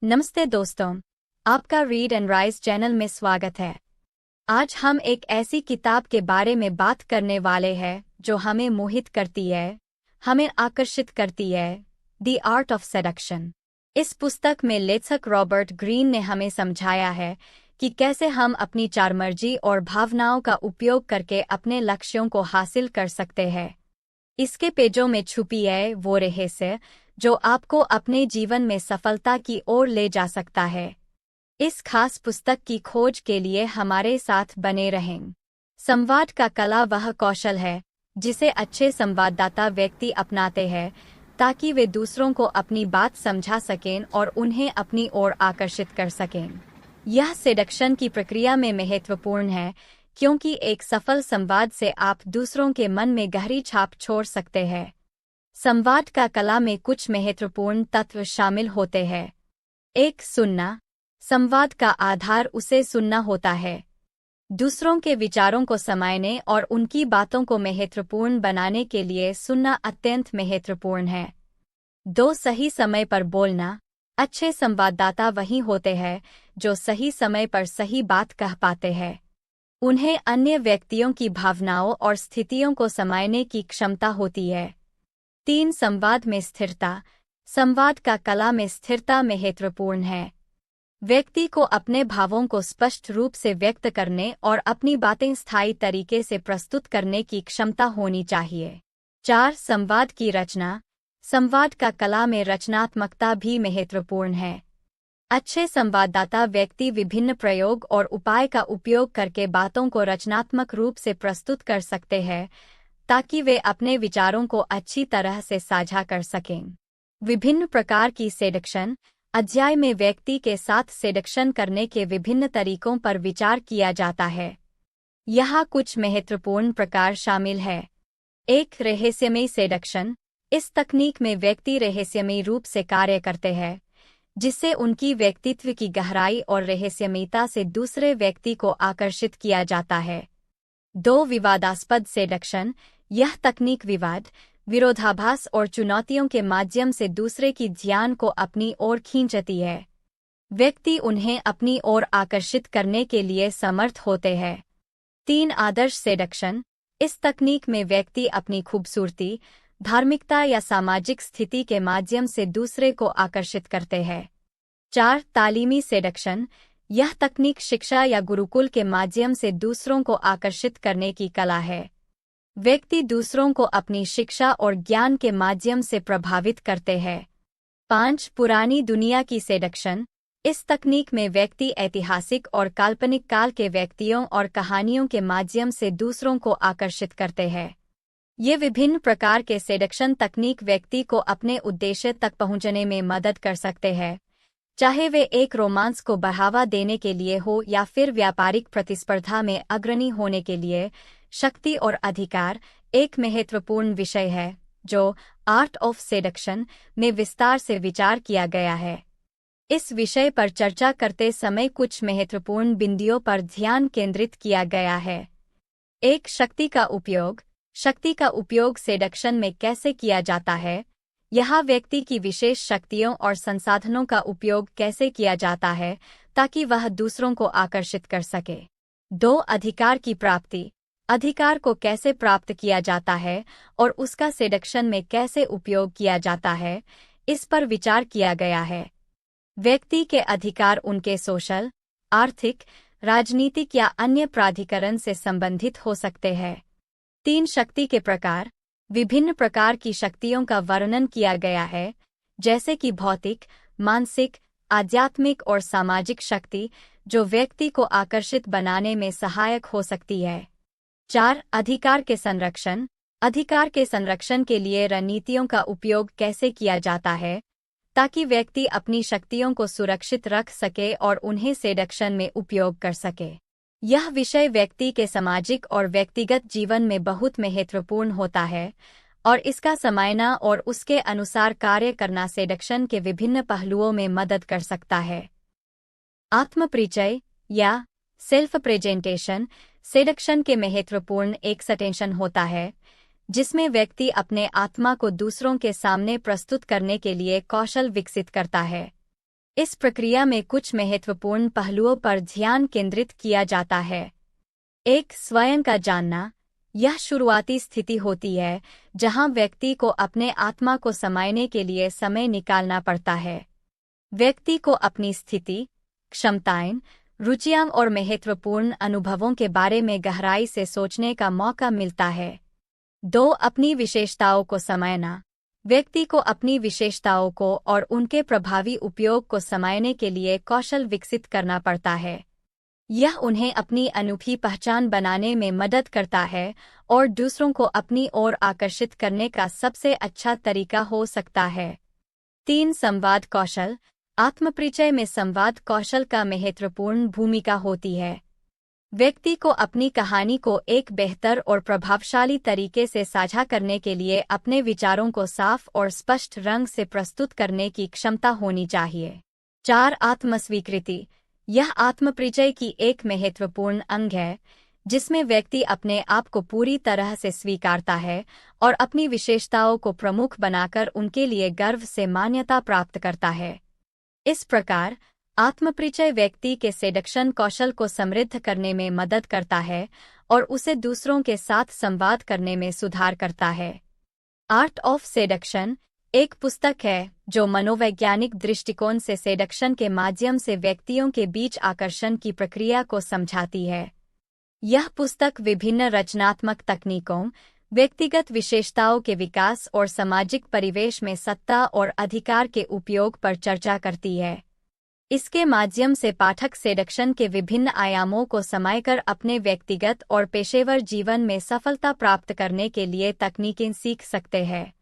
नमस्ते दोस्तों, आपका रीड एंड राइज चैनल में स्वागत है। आज हम एक ऐसी किताब के बारे में बात करने वाले हैं जो हमें मोहित करती है, हमें आकर्षित करती है, द आर्ट ऑफ सेडक्शन। इस पुस्तक में लेखक रॉबर्ट ग्रीन ने हमें समझाया है कि कैसे हम अपनी चारमर्जी और भावनाओं का उपयोग करके अपने लक्ष्यों को हासिल कर सकते हैं। इसके पेजों में छुपी है वो रहस्य जो आपको अपने जीवन में सफलता की ओर ले जा सकता है। इस खास पुस्तक की खोज के लिए हमारे साथ बने रहें। संवाद का कला वह कौशल है जिसे अच्छे संवाददाता व्यक्ति अपनाते हैं ताकि वे दूसरों को अपनी बात समझा सकें और उन्हें अपनी ओर आकर्षित कर सकें। यह सेडक्शन की प्रक्रिया में महत्वपूर्ण है क्योंकि एक सफल संवाद से आप दूसरों के मन में गहरी छाप छोड़ सकते हैं। संवाद का कला में कुछ महत्वपूर्ण तत्व शामिल होते हैं। 1. सुनना। संवाद का आधार उसे सुनना होता है। दूसरों के विचारों को समझने और उनकी बातों को महत्वपूर्ण बनाने के लिए सुनना अत्यंत महत्वपूर्ण है। 2. सही समय पर बोलना। अच्छे संवाददाता वही होते हैं जो सही समय पर सही बात कह पाते हैं। उन्हें अन्य व्यक्तियों की भावनाओं और स्थितियों को समझने की क्षमता होती है। 3. संवाद में स्थिरता। संवाद का कला में स्थिरता महत्वपूर्ण है। व्यक्ति को अपने भावों को स्पष्ट रूप से व्यक्त करने और अपनी बातें स्थायी तरीके से प्रस्तुत करने की क्षमता होनी चाहिए। 4. संवाद की रचना। संवाद का कला में रचनात्मकता भी महत्वपूर्ण है। अच्छे संवाददाता व्यक्ति विभिन्न प्रयोग और उपाय का उपयोग करके बातों को रचनात्मक रूप से प्रस्तुत कर सकते हैं ताकि वे अपने विचारों को अच्छी तरह से साझा कर सकें। विभिन्न प्रकार की सेडक्शन। अध्याय में व्यक्ति के साथ सेडक्शन करने के विभिन्न तरीकों पर विचार किया जाता है। यहाँ कुछ महत्वपूर्ण प्रकार शामिल है। 1. रहस्यमयी सेडक्शन। इस तकनीक में व्यक्ति रहस्यमयी रूप से कार्य करते हैं जिससे उनकी व्यक्तित्व की गहराई और रहस्यमयता से दूसरे व्यक्ति को आकर्षित किया जाता है। 2. विवादास्पद सेडक्शन। यह तकनीक विवाद, विरोधाभास और चुनौतियों के माध्यम से दूसरे की ध्यान को अपनी ओर खींचती है। व्यक्ति उन्हें अपनी ओर आकर्षित करने के लिए समर्थ होते हैं। 3. आदर्श सेडक्शन। इस तकनीक में व्यक्ति अपनी खूबसूरती, धार्मिकता या सामाजिक स्थिति के माध्यम से दूसरे को आकर्षित करते हैं। 4. तालीमी सेडक्शन। यह तकनीक शिक्षा या गुरुकुल के माध्यम से दूसरों को आकर्षित करने की कला है। व्यक्ति दूसरों को अपनी शिक्षा और ज्ञान के माध्यम से प्रभावित करते हैं। 5. पुरानी दुनिया की सेडक्शन। इस तकनीक में व्यक्ति ऐतिहासिक और काल्पनिक काल के व्यक्तियों और कहानियों के माध्यम से दूसरों को आकर्षित करते हैं। ये विभिन्न प्रकार के सेडक्शन तकनीक व्यक्ति को अपने उद्देश्य तक पहुंचने में मदद कर सकते हैं, चाहे वे एक रोमांस को बढ़ावा देने के लिए हो या फिर व्यापारिक प्रतिस्पर्धा में अग्रणी होने के लिए। शक्ति और अधिकार एक महत्वपूर्ण विषय है जो आर्ट ऑफ सेडक्शन में विस्तार से विचार किया गया है। इस विषय पर चर्चा करते समय कुछ महत्वपूर्ण बिंदुओं पर ध्यान केंद्रित किया गया है। 1. शक्ति का उपयोग। शक्ति का उपयोग सेडक्शन में कैसे किया जाता है? यहाँ व्यक्ति की विशेष शक्तियों और संसाधनों का उपयोग कैसे किया जाता है ताकि वह दूसरों को आकर्षित कर सके। 2. अधिकार की प्राप्ति। अधिकार को कैसे प्राप्त किया जाता है और उसका सेडक्शन में कैसे उपयोग किया जाता है, इस पर विचार किया गया है। व्यक्ति के अधिकार उनके सोशल, आर्थिक, राजनीतिक या अन्य प्राधिकरण से संबंधित हो सकते हैं। 3. शक्ति के प्रकार। विभिन्न प्रकार की शक्तियों का वर्णन किया गया है, जैसे कि भौतिक, मानसिक, आध्यात्मिक और सामाजिक शक्ति, जो व्यक्ति को आकर्षित बनाने में सहायक हो सकती है। 4. अधिकार के संरक्षण। अधिकार के संरक्षण के लिए रणनीतियों का उपयोग कैसे किया जाता है ताकि व्यक्ति अपनी शक्तियों को सुरक्षित रख सके और उन्हें सेडक्शन में उपयोग कर सके। यह विषय व्यक्ति के सामाजिक और व्यक्तिगत जीवन में बहुत महत्वपूर्ण होता है और इसका समझना और उसके अनुसार कार्य करना सेडक्शन के विभिन्न पहलुओं में मदद कर सकता है। आत्मपरिचय या सेल्फ प्रेजेंटेशन सेडक्शन के महत्वपूर्ण एक सेटेंशन होता है जिसमें व्यक्ति अपने आत्मा को दूसरों के सामने प्रस्तुत करने के लिए कौशल विकसित करता है। इस प्रक्रिया में कुछ महत्वपूर्ण पहलुओं पर ध्यान केंद्रित किया जाता है। एक, स्वयं का जानना। यह शुरुआती स्थिति होती है जहां व्यक्ति को अपने आत्मा को समझने के लिए समय निकालना पड़ता है। व्यक्ति को अपनी स्थिति, क्षमताएं, रुचियां और महत्वपूर्ण अनुभवों के बारे में गहराई से सोचने का मौका मिलता है। 2, अपनी विशेषताओं को समझना। व्यक्ति को अपनी विशेषताओं को और उनके प्रभावी उपयोग को समझने के लिए कौशल विकसित करना पड़ता है। यह उन्हें अपनी अनूठी पहचान बनाने में मदद करता है और दूसरों को अपनी ओर आकर्षित करने का सबसे अच्छा तरीका हो सकता है। 3, संवाद कौशल। आत्मपरिचय में संवाद कौशल का महत्वपूर्ण भूमिका होती है। व्यक्ति को अपनी कहानी को एक बेहतर और प्रभावशाली तरीके से साझा करने के लिए अपने विचारों को साफ और स्पष्ट रंग से प्रस्तुत करने की क्षमता होनी चाहिए। 4, आत्मस्वीकृति। यह आत्मपरिचय की एक महत्वपूर्ण अंग है जिसमें व्यक्ति अपने आप को पूरी तरह से स्वीकारता है और अपनी विशेषताओं को प्रमुख बनाकर उनके लिए गर्व से मान्यता प्राप्त करता है। इस प्रकार आत्मपरिचय व्यक्ति के सेडक्शन कौशल को समृद्ध करने में मदद करता है और उसे दूसरों के साथ संवाद करने में सुधार करता है। आर्ट ऑफ सेडक्शन एक पुस्तक है जो मनोवैज्ञानिक दृष्टिकोण से सेडक्शन के माध्यम से व्यक्तियों के बीच आकर्षण की प्रक्रिया को समझाती है। यह पुस्तक विभिन्न रचनात्मक तकनीकों, व्यक्तिगत विशेषताओं के विकास और सामाजिक परिवेश में सत्ता और अधिकार के उपयोग पर चर्चा करती है। इसके माध्यम से पाठक सेडक्शन के विभिन्न आयामों को समझकर अपने व्यक्तिगत और पेशेवर जीवन में सफलता प्राप्त करने के लिए तकनीकें सीख सकते हैं।